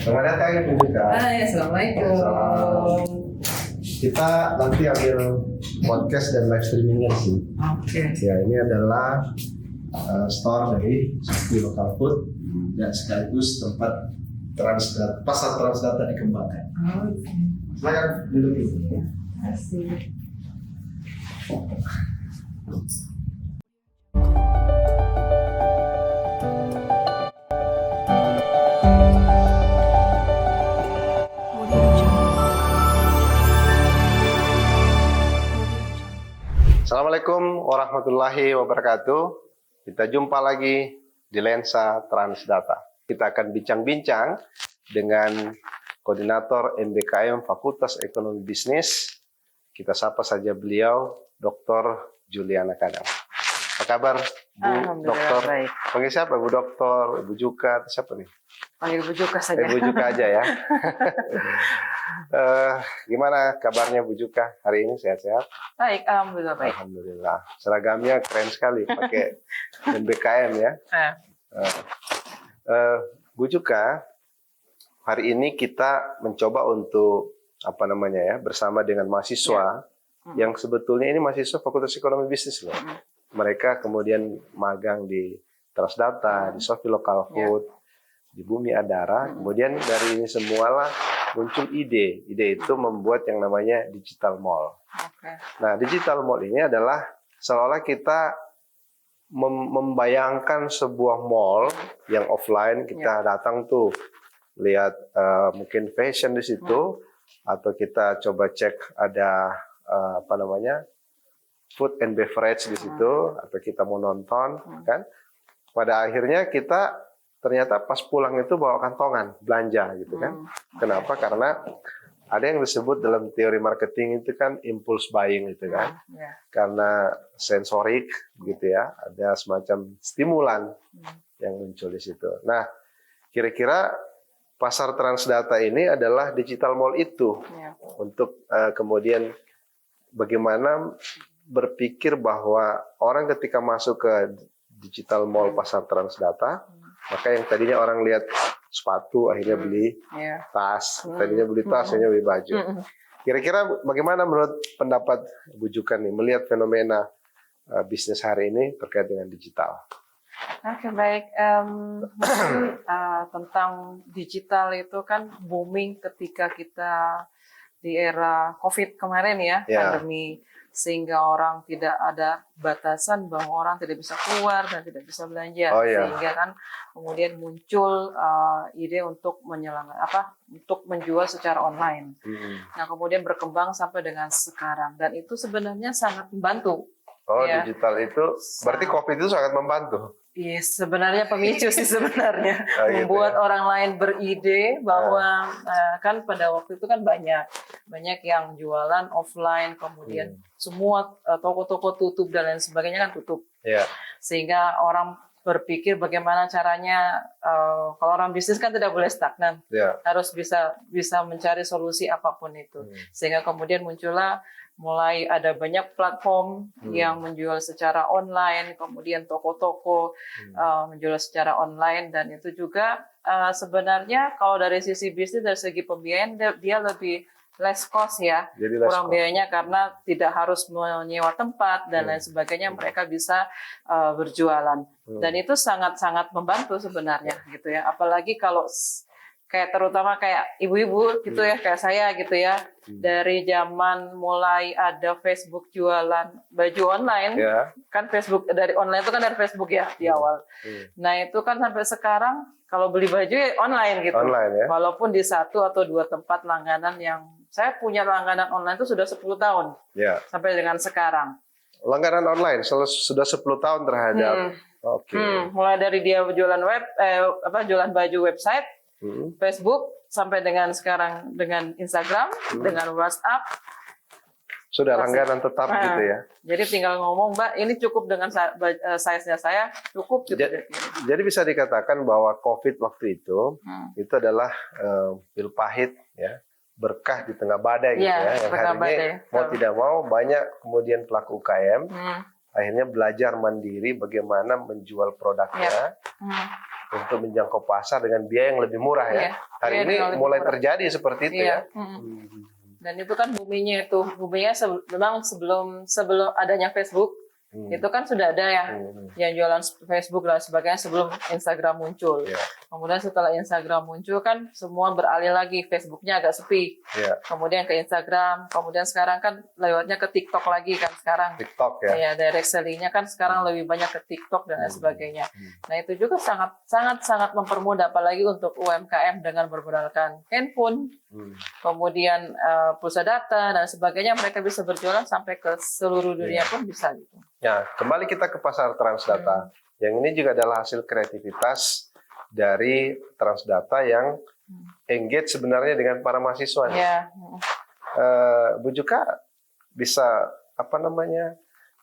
Selamat datang ya Buka. Hai, assalamualaikum. Salam. Kita nanti ambil podcast dan live streamingnya sih. Oke. Ya, ini adalah store dari Shopee Local Food dan sekaligus tempat pasar Transdata dikembangkan. Oke. Silakan duduk dulu. Terima kasih. Assalamualaikum warahmatullahi wabarakatuh. Kita jumpa lagi di Lensa Transdata. Kita akan bincang-bincang dengan Koordinator MBKM Fakultas Ekonomi Bisnis. Kita sapa saja beliau, Dr. Juliana Kadam. Apa kabar, Bu Alhamdulillah, Dokter? baik. Panggil siapa, Bu Dokter, Ibu Juka, atau siapa nih? Panggil Bu Juka saja. Bu Juka aja ya. Gimana kabarnya Bu Juka hari ini? Sehat-sehat? Baik, alhamdulillah baik. Alhamdulillah. Seragamnya keren sekali pakai MBKM ya. Bu Juka, hari ini kita mencoba untuk bersama dengan mahasiswa yang sebetulnya ini mahasiswa Fakultas Ekonomi Bisnis loh. Mereka kemudian magang di Transdata, di Shopee Local Food, di Bumi Adara. Kemudian dari ini semualah muncul ide. Ide itu membuat yang namanya digital mall. Nah, digital mall ini adalah seolah kita membayangkan sebuah mall yang offline, kita datang tuh lihat mungkin fashion di situ, atau kita coba cek ada food and beverage di situ, atau kita mau nonton kan. Pada akhirnya kita ternyata pas pulang itu bawa kantongan belanja gitu kan. Kenapa? Karena ada yang disebut dalam teori marketing itu kan impulse buying itu kan. Karena sensorik gitu ya, ada semacam stimulan yang muncul di situ. Nah, kira-kira pasar Transdata ini adalah digital mall itu untuk kemudian bagaimana berpikir bahwa orang ketika masuk ke digital mall pasar Transdata, maka yang tadinya orang lihat sepatu akhirnya beli tas, tadinya beli tas akhirnya beli baju. Kira-kira bagaimana menurut pendapat Bu Jukan nih melihat fenomena bisnis hari ini terkait dengan digital? Oke, baik. Tentang digital itu kan booming ketika kita di era COVID kemarin ya, pandemi, sehingga orang tidak ada batasan bahwa orang tidak bisa keluar dan tidak bisa belanja, sehingga kan kemudian muncul ide untuk untuk menjual secara online. Nah, kemudian berkembang sampai dengan sekarang, dan itu sebenarnya sangat membantu. Digital itu berarti COVID itu sangat membantu. Iya, sebenarnya pemicu sih sebenarnya. Membuat orang lain beride bahwa kan pada waktu itu kan banyak yang jualan offline, kemudian semua toko-toko tutup dan lain sebagainya kan tutup. Sehingga orang berpikir bagaimana caranya, kalau orang bisnis kan tidak boleh stagnan, harus bisa mencari solusi apapun itu. Sehingga kemudian muncullah mulai ada banyak platform yang menjual secara online, kemudian toko-toko menjual secara online, dan itu juga sebenarnya kalau dari sisi bisnis, dari segi pembiayaan dia lebih less cost ya, kurang biayanya karena tidak harus menyewa tempat dan lain sebagainya, mereka bisa berjualan, dan itu sangat-sangat membantu sebenarnya gitu ya, apalagi kalau kayak terutama kayak ibu-ibu gitu ya, kayak saya gitu ya, dari zaman mulai ada Facebook jualan baju online, kan Facebook dari online itu kan dari Facebook ya di awal. Nah itu kan sampai sekarang kalau beli baju ya online gitu, walaupun di 1 atau 2 tempat langganan, yang saya punya langganan online itu sudah 10 tahun sampai dengan sekarang. Langganan online sudah 10 tahun terhadap. Mulai dari dia jualan jualan baju website, Facebook, sampai dengan sekarang dengan Instagram, dengan WhatsApp. Sudah langganan tetap gitu ya. Jadi tinggal ngomong, Mbak, ini cukup dengan size-nya saya, cukup gitu. Jadi bisa dikatakan bahwa COVID waktu itu adalah pil pahit ya, berkah di tengah badai gitu ya. Yang harinya mau tidak mau banyak kemudian pelaku UKM akhirnya belajar mandiri bagaimana menjual produknya Iya. menjangkau pasar dengan biaya yang lebih murah ya. Iya. Hari Biaya ini yang lebih mulai murah. terjadi seperti itu Iya. ya. Dan itu kan buminya memang sebelum adanya Facebook itu kan sudah ada ya yang jualan Facebook dan sebagainya sebelum Instagram muncul. Iya. Kemudian setelah Instagram muncul kan semua beralih lagi, Facebooknya agak sepi. Iya. Kemudian ke Instagram, kemudian sekarang kan lewatnya ke TikTok lagi kan sekarang. TikTok ya. Ya, direct selling-nya kan sekarang lebih banyak ke TikTok dan lain sebagainya. Nah, itu juga sangat mempermudah apalagi untuk UMKM dengan bermodalkan handphone, kemudian pulsa data dan sebagainya, mereka bisa berjualan sampai ke seluruh dunia pun bisa gitu. Ya, kembali kita ke pasar Transdata. Yang ini juga adalah hasil kreativitas dari Transdata yang engage sebenarnya dengan para mahasiswa. Ya. Bu Juka bisa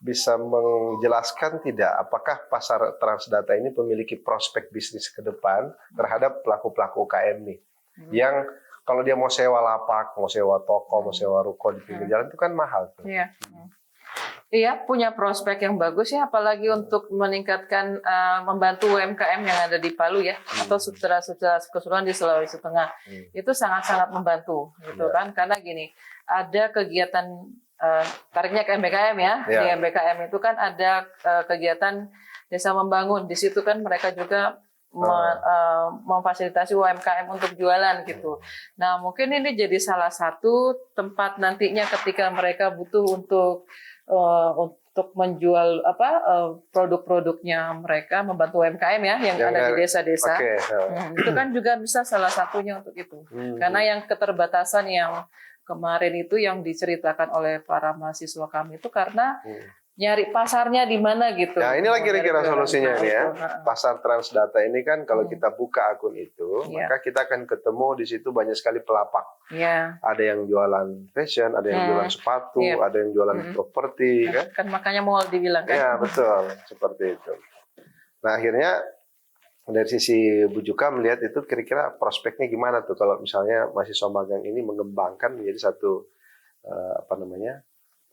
bisa menjelaskan tidak apakah pasar Transdata ini memiliki prospek bisnis ke depan terhadap pelaku-pelaku UKM nih yang kalau dia mau sewa lapak, mau sewa toko, mau sewa ruko di pinggir jalan itu kan mahal tuh. Iya. Iya, punya prospek yang bagus ya, apalagi untuk meningkatkan, membantu UMKM yang ada di Palu ya, atau secara keseluruhan di Sulawesi Tengah. Itu sangat-sangat membantu, gitu kan? Karena gini, ada kegiatan, tariknya ke MBKM ya, di MBKM itu kan ada kegiatan desa membangun, di situ kan mereka juga memfasilitasi UMKM untuk jualan gitu. Nah, mungkin ini jadi salah satu tempat nantinya ketika mereka butuh untuk menjual produk-produknya mereka, membantu UMKM ya yang ada di desa-desa. Itu kan juga bisa salah satunya untuk itu. Karena yang keterbatasan yang kemarin itu yang diceritakan oleh para mahasiswa kami itu karena nyari pasarnya di mana gitu. Nah, inilah kira-kira solusinya nih ya. Pasar Transdata ini kan kalau kita buka akun itu, maka kita akan ketemu di situ banyak sekali pelapak. Ada yang jualan fashion, ada yang jualan sepatu, ada yang jualan properti, kan? Kan makanya mau dibilang kan. Ya, betul, seperti itu. Nah, akhirnya dari sisi Bu Juka melihat itu kira-kira prospeknya gimana tuh kalau misalnya mahasiswa magang ini mengembangkan menjadi satu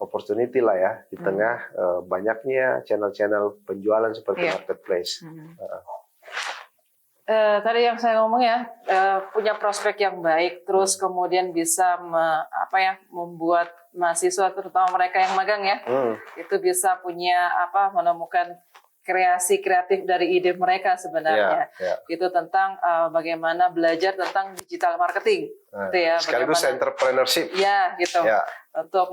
opportunity lah ya di tengah banyaknya channel-channel penjualan seperti marketplace. Tadi yang saya ngomong ya, punya prospek yang baik, terus kemudian bisa membuat mahasiswa terutama mereka yang magang ya, itu bisa menemukan kreasi kreatif dari ide mereka sebenarnya. Itu tentang bagaimana belajar tentang digital marketing. Gitu ya, sekaligus entrepreneurship. Ya, gitu. Untuk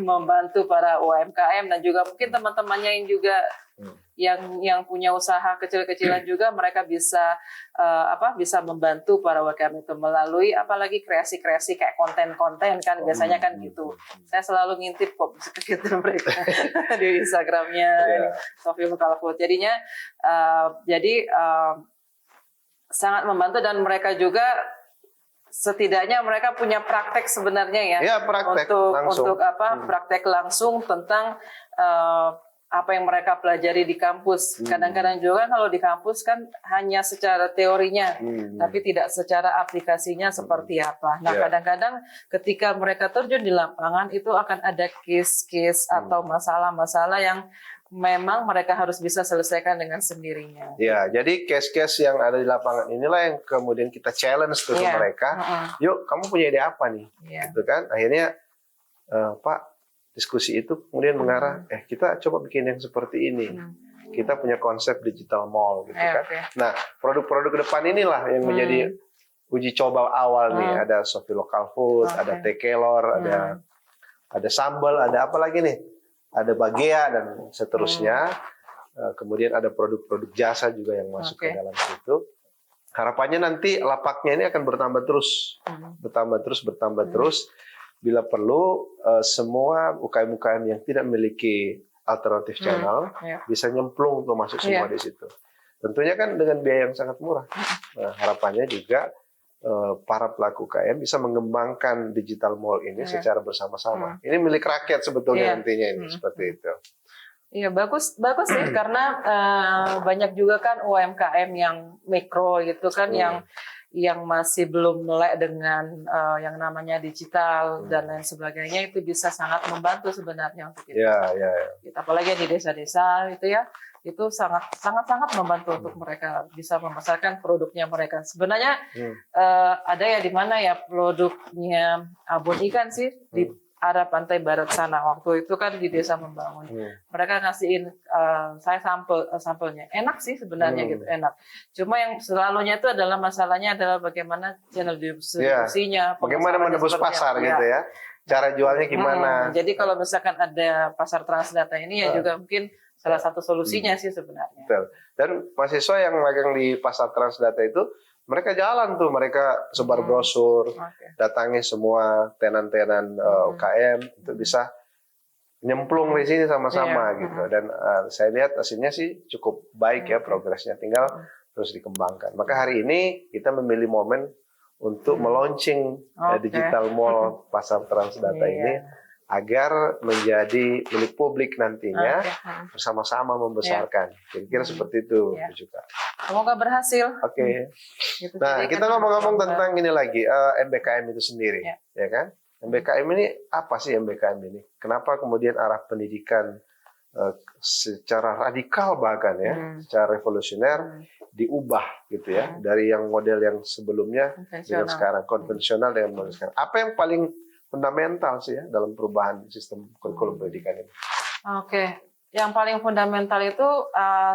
membantu para UMKM dan juga mungkin teman-temannya yang juga yang punya usaha kecil-kecilan juga mereka bisa bisa membantu para UMKM itu melalui apalagi kreasi-kreasi kayak konten-konten kan biasanya kan gitu. Saya selalu ngintip kok kegiatan mereka di Instagramnya Sofi Lokal Food. Jadinya sangat membantu dan mereka juga setidaknya mereka punya praktek sebenarnya ya, praktek praktek langsung tentang apa yang mereka pelajari di kampus. Kadang-kadang juga kalau di kampus kan hanya secara teorinya, tapi tidak secara aplikasinya seperti apa. Nah, kadang-kadang ketika mereka terjun di lapangan itu akan ada case-case atau masalah-masalah yang memang mereka harus bisa selesaikan dengan sendirinya. Ya, jadi case-case yang ada di lapangan inilah yang kemudian kita challenge ke mereka. Yuk, kamu punya ide apa nih? Gitu kan? Akhirnya, Pak, diskusi itu kemudian mengarah, kita coba bikin yang seperti ini. Kita punya konsep digital mall, gitu kan? Nah, produk-produk ke depan inilah yang menjadi uji coba awal nih. Ada Sofi Lokal Food, ada Tekelor, ada sambal, ada apa lagi nih? Ada Bagea dan seterusnya. Kemudian ada produk-produk jasa juga yang masuk ke dalam situ. Harapannya nanti lapaknya ini akan bertambah terus. Bertambah terus. Bila perlu, semua UKM-UKM yang tidak memiliki alternatif channel bisa nyemplung untuk masuk semua di situ. Tentunya kan dengan biaya yang sangat murah. Nah, harapannya juga para pelaku UKM bisa mengembangkan digital mall ini secara bersama-sama. Ini milik rakyat sebetulnya nantinya ini seperti itu. Iya, bagus sih karena banyak juga kan UMKM yang mikro gitu kan yang masih belum melek dengan yang namanya digital dan lain sebagainya, itu bisa sangat membantu sebenarnya untuk itu. gitu. Apalagi di desa-desa itu ya, itu sangat membantu untuk mereka bisa memasarkan produknya mereka. Sebenarnya ada ya di mana ya produknya abon ikan sih di arah pantai barat sana. Waktu itu kan di Desa Membangun. Mereka ngasihin saya sampelnya. Enak sih sebenarnya gitu, enak. Cuma yang selalunya itu adalah masalahnya adalah bagaimana channel distribusinya, bagaimana menembus pasar gitu ya. Cara jualnya gimana? Jadi kalau misalkan ada pasar Transdata ini ya juga mungkin salah satu solusinya sih sebenarnya. Betul. Dan mahasiswa yang magang di pasar Transdata itu, mereka jalan tuh, mereka sebar brosur, datangi semua tenan-tenan UKM, itu bisa nyemplung di sini sama-sama gitu. Dan saya lihat hasilnya sih cukup baik ya progresnya, tinggal terus dikembangkan. Maka hari ini kita memilih momen untuk meluncing digital mall pasar Transdata ini, agar menjadi milik publik nantinya, bersama-sama membesarkan. Kira-kira seperti itu juga. Semoga berhasil. Oke. Gitu. Nah, kita ngomong-ngomong tentang ini lagi, MBKM itu sendiri, ya kan? MBKM ini apa sih MBKM ini? Kenapa kemudian arah pendidikan secara radikal bahkan ya, secara revolusioner diubah gitu ya, dari yang model yang sebelumnya dengan sekarang konvensional dengan model sekarang. Apa yang paling fundamental sih ya dalam perubahan sistem kurikulum pendidikan ini? Oke, yang paling fundamental itu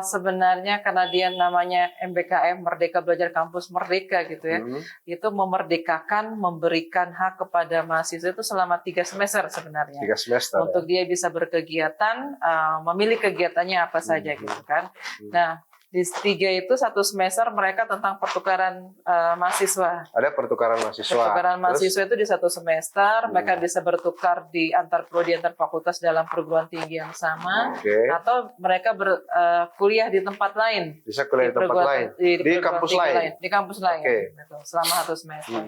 sebenarnya karena dia namanya MBKM, Merdeka Belajar Kampus Merdeka gitu ya, itu memerdekakan, memberikan hak kepada mahasiswa itu selama 3 semester sebenarnya. 3 semester. Untuk dia bisa berkegiatan, memilih kegiatannya apa saja gitu kan. Nah, di 3 itu 1 semester mereka tentang pertukaran mahasiswa. Ada pertukaran mahasiswa. Pertukaran mahasiswa itu di 1 semester, mereka bisa bertukar di antar prodi, antar fakultas dalam perguruan tinggi yang sama, atau mereka kuliah di tempat lain. Bisa kuliah di tempat lain? Di kampus lain? Di kampus lain, gitu, selama 1 semester.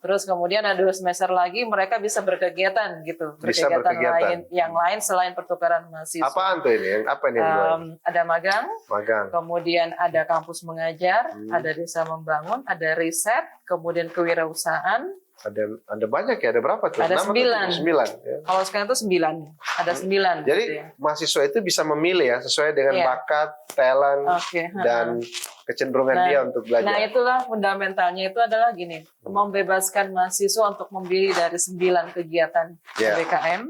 Terus kemudian ada 2 semester lagi mereka bisa berkegiatan gitu, berkegiatan lain, yang lain selain pertukaran mahasiswa. Apaan tuh ini? Apa ini? Ada magang, kemudian ada kampus mengajar, ada desa membangun, ada riset, kemudian kewirausahaan. Ada banyak ya, ada berapa tuh? Ada 9. 9 ya. Kalau sekarang itu 9, ada 9. Jadi gitu ya. mahasiswa itu bisa memilih ya, sesuai dengan bakat, talent, dan kecenderungan dia untuk belajar. Nah itulah fundamentalnya itu adalah gini, membebaskan mahasiswa untuk memilih dari 9 kegiatan MBKM.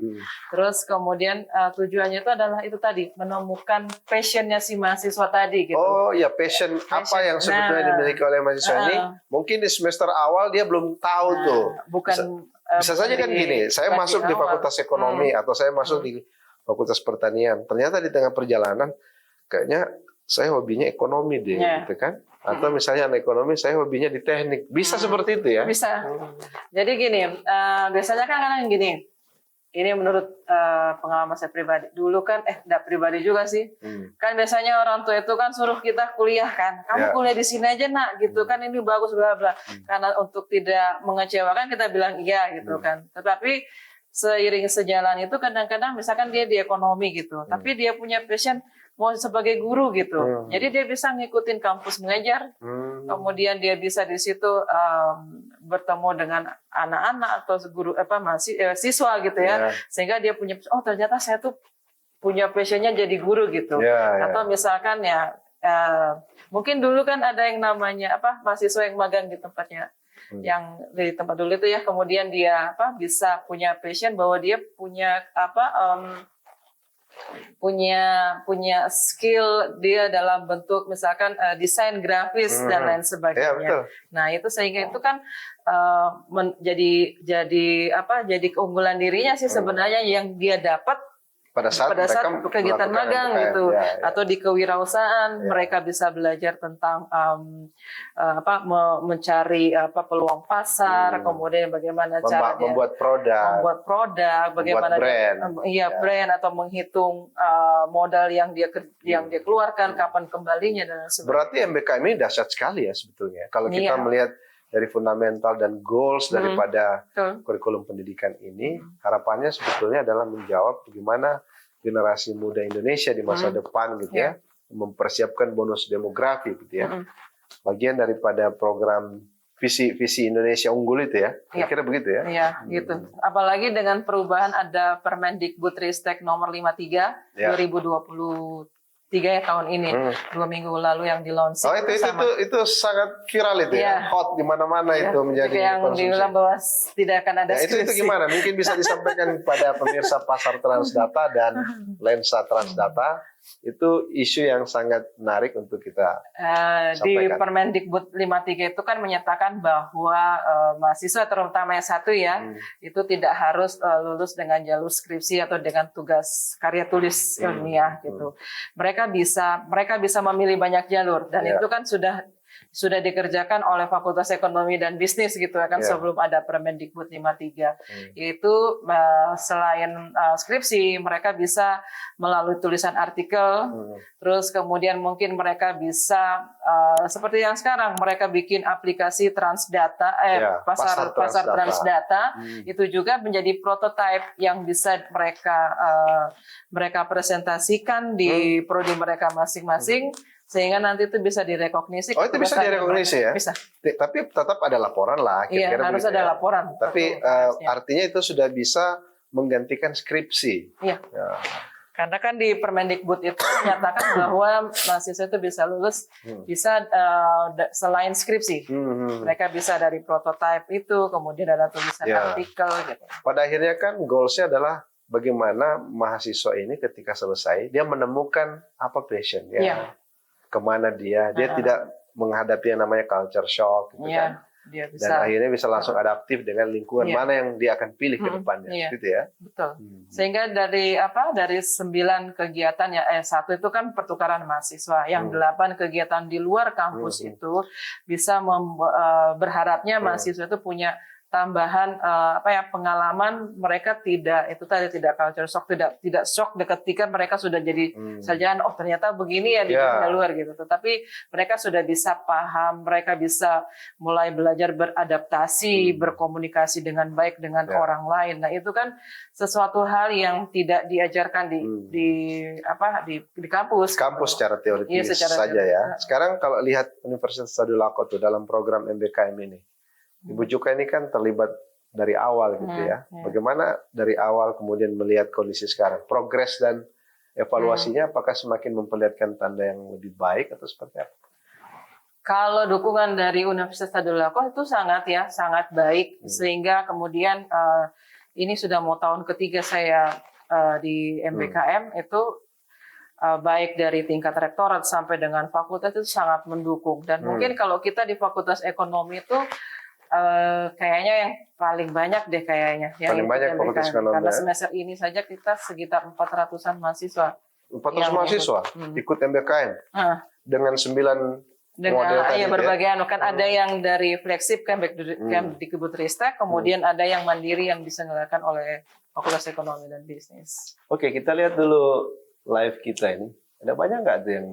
Terus kemudian tujuannya itu adalah itu tadi, menemukan passionnya si mahasiswa tadi gitu. Oh ya, passion apa yang sebetulnya dimiliki oleh mahasiswa ini, mungkin di semester awal dia belum tahu tuh. Bukan bisa saja kan gini, saya masuk di fakultas ekonomi atau saya masuk di fakultas pertanian, ternyata di tengah perjalanan kayaknya saya hobinya ekonomi deh, gitu kan? Atau misalnya anak ekonomi, saya hobinya di teknik, bisa seperti itu ya? Bisa. Jadi gini, biasanya kan kadang gini, ini menurut pengalaman saya pribadi. Dulu kan, enggak pribadi juga sih. Kan biasanya orang tua itu kan suruh kita kuliah kan. Kamu kuliah di sini aja nak, gitu kan, ini bagus bla bla. Karena untuk tidak mengecewakan kita bilang iya gitu kan. Tetapi seiring sejalan itu kadang-kadang misalkan dia di ekonomi gitu, tapi dia punya passion mau sebagai guru gitu. Jadi dia bisa ngikutin kampus mengajar. Kemudian dia bisa di situ bertemu dengan anak-anak atau guru siswa gitu ya. Sehingga dia punya ternyata saya tuh punya passionnya jadi guru gitu. Atau misalkan ya mungkin dulu kan ada yang namanya mahasiswa yang magang di tempatnya. Yang di tempat dulu itu ya, kemudian dia bisa punya passion bahwa dia punya punya skill dia dalam bentuk misalkan desain grafis dan lain sebagainya. Nah itu sehingga itu kan jadi keunggulan dirinya sih sebenarnya yang dia dapat pada saat kegiatan magang gitu, atau di kewirausasahaan mereka bisa belajar tentang mencari peluang pasar, kemudian bagaimana cara membuat produk, bagaimana brand atau menghitung modal yang dia keluarkan, kapan kembalinya dan sebagainya. Berarti MBKM ini dahsyat sekali ya sebetulnya. Kalau kita melihat dari fundamental dan goals daripada kurikulum pendidikan ini, harapannya sebetulnya adalah menjawab bagaimana generasi muda Indonesia di masa depan gitu ya, mempersiapkan bonus demografi gitu ya. Bagian daripada program visi Indonesia unggul itu ya. Iya. Kira begitu ya. Iya, gitu. Apalagi dengan perubahan ada Permendikbudristek nomor 53 Ya. 2023 ya tahun ini. 2 minggu lalu yang di-launching. Oh itu sangat viral itu ya. Hot di mana-mana itu menjadi yang konsumsi. dibilang bahwa tidak akan ada itu skripsi. gimana? Mungkin bisa disampaikan kepada pemirsa Pasar Transdata dan Lensa Transdata. Itu isu yang sangat menarik untuk kita di sampaikan. Permendikbud 53 itu kan menyatakan bahwa mahasiswa terutama S1 ya, itu tidak harus lulus dengan jalur skripsi atau dengan tugas karya tulis ilmiah gitu. Mereka bisa memilih banyak jalur dan itu kan sudah dikerjakan oleh Fakultas Ekonomi dan Bisnis gitu kan sebelum ada Permendikbud 53. Yaitu selain skripsi mereka bisa melalui tulisan artikel, terus kemudian mungkin mereka bisa seperti yang sekarang mereka bikin aplikasi Transdata pasar Transdata itu juga menjadi prototipe yang bisa mereka presentasikan di prodi mereka masing-masing. Sehingga nanti itu bisa direkognisi. Oh, itu bisa direkognisi ya? Bisa. Tapi tetap ada laporan lah. Iya, harus ada laporan. Tapi artinya itu sudah bisa menggantikan skripsi. Iya. Ya. Karena kan di Permendikbud itu menyatakan bahwa mahasiswa itu bisa lulus, bisa selain skripsi. Mereka bisa dari prototipe itu, kemudian ada tulisan artikel. Gitu. Pada akhirnya kan goals-nya adalah bagaimana mahasiswa ini ketika selesai, dia menemukan apa passion ya. Kemana dia tidak menghadapi yang namanya culture shock gitu kan. Dia bisa, dan akhirnya bisa langsung adaptif dengan lingkungan mana yang dia akan pilih ke depannya gitu ya. Betul. Sehingga dari 9 kegiatan ya S1 itu kan pertukaran mahasiswa, yang 8 kegiatan di luar kampus itu bisa berharapnya mahasiswa itu punya tambahan pengalaman, mereka tidak culture shock, tidak shock ketika mereka sudah jadi sarjana, oh ternyata begini ya di dunia luar gitu. Tetapi mereka sudah bisa paham, mereka bisa mulai belajar beradaptasi, berkomunikasi dengan baik dengan orang lain. Nah, itu kan sesuatu hal yang tidak diajarkan di kampus. Kampus secara teoritis saja ya. Sekarang kalau lihat Universitas Tadulako tuh dalam program MBKM ini, Ibu Juka ini kan terlibat dari awal gitu ya. Bagaimana dari awal kemudian melihat kondisi sekarang, progres dan evaluasinya apakah semakin memperlihatkan tanda yang lebih baik atau seperti apa? Kalau dukungan dari Universitas Tadulako itu sangat baik, sehingga kemudian ini sudah mau tahun ketiga saya di MBKM itu baik dari tingkat rektorat sampai dengan fakultas itu sangat mendukung. Dan mungkin kalau kita di Fakultas Ekonomi itu kayaknya yang paling banyak deh kayaknya. Paling banyak Fakultas Ekonomi. Karena semester ini saja kita sekitar 400-an mahasiswa. 400 mahasiswa ikut MBKM dengan 9 model tadi berbagai kan ada yang dari flagship Kemdikbudristek, kemudian ada yang mandiri yang diselenggarakan oleh Fakultas Ekonomi dan Bisnis. Oke, kita lihat dulu live kita ini. Ada banyak nggak tuh yang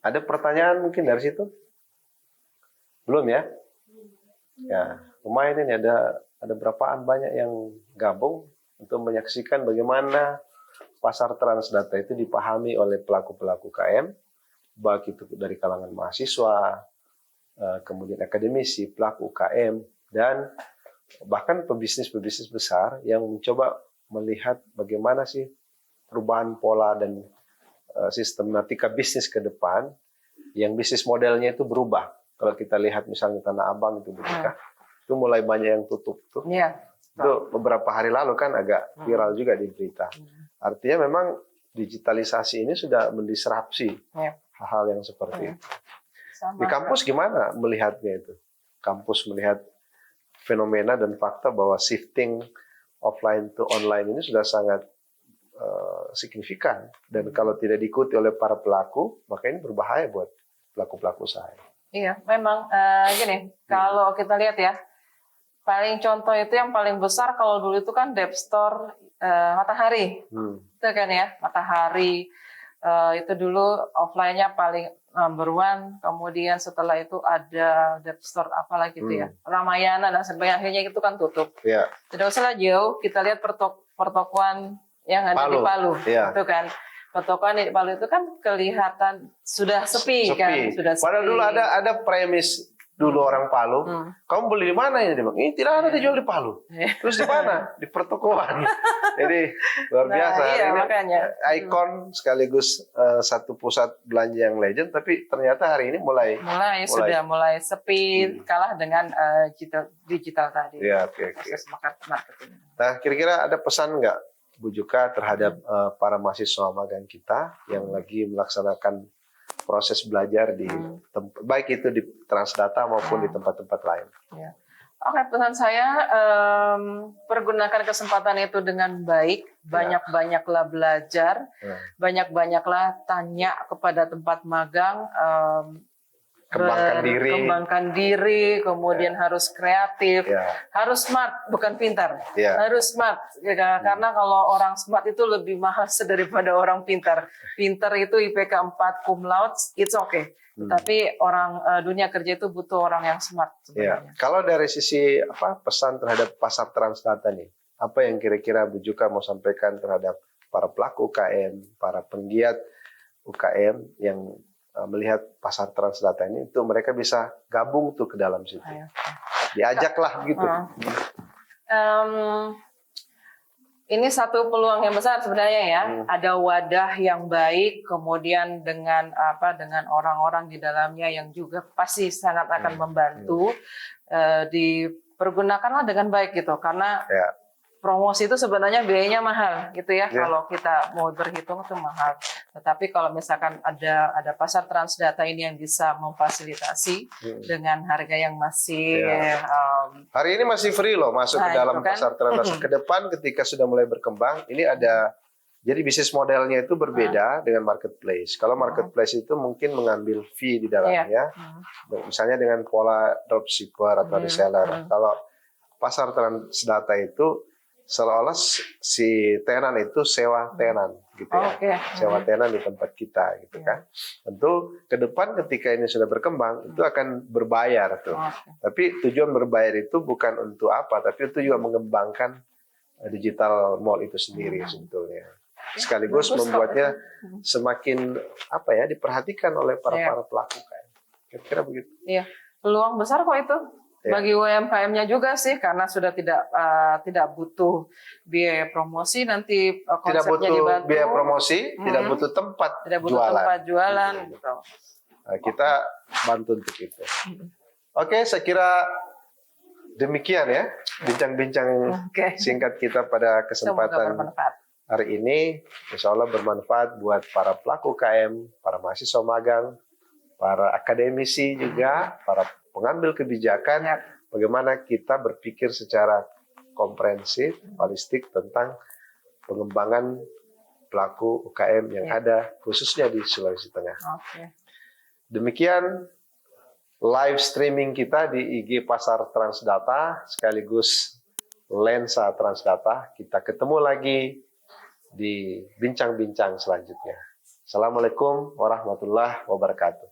ada pertanyaan mungkin dari situ? Belum ya? Ya, lumayan ini ada berapaan banyak yang gabung untuk menyaksikan bagaimana pasar Transdata itu dipahami oleh pelaku-pelaku KM, baik itu dari kalangan mahasiswa, kemudian akademisi, pelaku UKM, dan bahkan pebisnis-pebisnis besar yang mencoba melihat bagaimana sih perubahan pola dan sistematika bisnis ke depan yang bisnis modelnya itu berubah. Kalau kita lihat misalnya Tanah Abang itu itu mulai banyak yang tutup tuh. Itu beberapa hari lalu kan agak viral juga di berita. Artinya memang digitalisasi ini sudah mendisrupsi hal-hal yang seperti itu. Di kampus gimana melihatnya itu? Kampus melihat fenomena dan fakta bahwa shifting offline to online ini sudah sangat signifikan. Dan kalau tidak diikuti oleh para pelaku, maka ini berbahaya buat pelaku-pelaku usaha. Iya, memang gini, kalau kita lihat ya, paling contoh itu yang paling besar kalau dulu itu kan Depstore Matahari. Itu kan ya, Matahari itu dulu offline-nya paling number one, kemudian setelah itu ada Depstore apalagi gitu ya, Ramayana dan sebagainya, akhirnya itu kan tutup. Tidak usah lah jauh, kita lihat pertokoan yang ada di Palu, itu kan. Petokan di Palu itu kan kelihatan sudah sepi, kan, sudah sepi. Padahal dulu ada premis dulu orang Palu, kamu beli di mana ini? Ini tidak ada dijual di Palu. Terus di mana? Di pertokoan. Jadi luar biasa. Iya, ini makanya. ikon sekaligus satu pusat belanja yang legend, tapi ternyata hari ini mulai sudah mulai sepi, kalah dengan digital tadi. Iya, oke. Proses marketing. Nah, kira-kira ada pesan nggak Bu Juka terhadap para mahasiswa magang kita yang lagi melaksanakan proses belajar di baik itu di Transdata maupun di tempat-tempat lain. Ya. Oke, pesan saya pergunakan kesempatan itu dengan baik, banyak-banyaklah belajar, banyak-banyaklah tanya kepada tempat magang, kembangkan diri, kemudian harus kreatif, harus smart, bukan pintar, harus smart. Karena kalau orang smart itu lebih mahal daripada orang pintar. Pintar itu IPK 4 cum laude, it's okay. Tapi orang dunia kerja itu butuh orang yang smart sebenarnya. Kalau dari sisi pesan terhadap pasar Transdata nih, apa yang kira-kira Bu Juka mau sampaikan terhadap para pelaku UKM, para penggiat UKM yang melihat pasar Transdata ini, untuk mereka bisa gabung tuh ke dalam situ. Diajaklah gitu. Ini satu peluang yang besar sebenarnya ya. Ada wadah yang baik, kemudian dengan orang-orang di dalamnya yang juga pasti sangat akan membantu. Dipergunakanlah dengan baik gitu, karena promosi itu sebenarnya biayanya mahal gitu ya. Kalau kita mau berhitung itu mahal. Tetapi kalau misalkan ada pasar Transdata ini yang bisa memfasilitasi dengan harga yang masih hari ini masih free loh masuk ke dalam pasar Transdata. Ke depan ketika sudah mulai berkembang, ini ada jadi bisnis modelnya itu berbeda dengan marketplace. Kalau marketplace itu mungkin mengambil fee di dalamnya, misalnya dengan pola dropshipper atau reseller. Kalau pasar Transdata itu seolah-olah si tenan itu sewa tenan gitu ya. Sewa tenan di tempat kita gitu kan. Tentu ke depan ketika ini sudah berkembang itu akan berbayar tuh. Tapi tujuan berbayar itu bukan untuk apa, tapi itu juga mengembangkan digital mall itu sendiri sebetulnya. Sekaligus membuatnya semakin diperhatikan oleh para pelaku kan. Kira-kira begitu. Iya. Peluang besar kok itu. Bagi UMKM-nya juga sih, karena sudah tidak butuh biaya promosi, nanti konsepnya tidak butuh dibantu. Biaya promosi, tidak butuh tempat jualan. Gitu. Nah, kita bantu untuk itu. Oke, saya kira demikian ya bincang-bincang singkat kita pada kesempatan hari ini. Insya Allah bermanfaat buat para pelaku UKM, para mahasiswa magang, para akademisi juga, para pengambil kebijakan, bagaimana kita berpikir secara komprehensif, holistik tentang pengembangan pelaku UKM yang ada khususnya di Sulawesi Tengah. Demikian live streaming kita di IG Pasar Transdata sekaligus Lensa Transdata. Kita ketemu lagi di bincang-bincang selanjutnya. Assalamualaikum warahmatullahi wabarakatuh.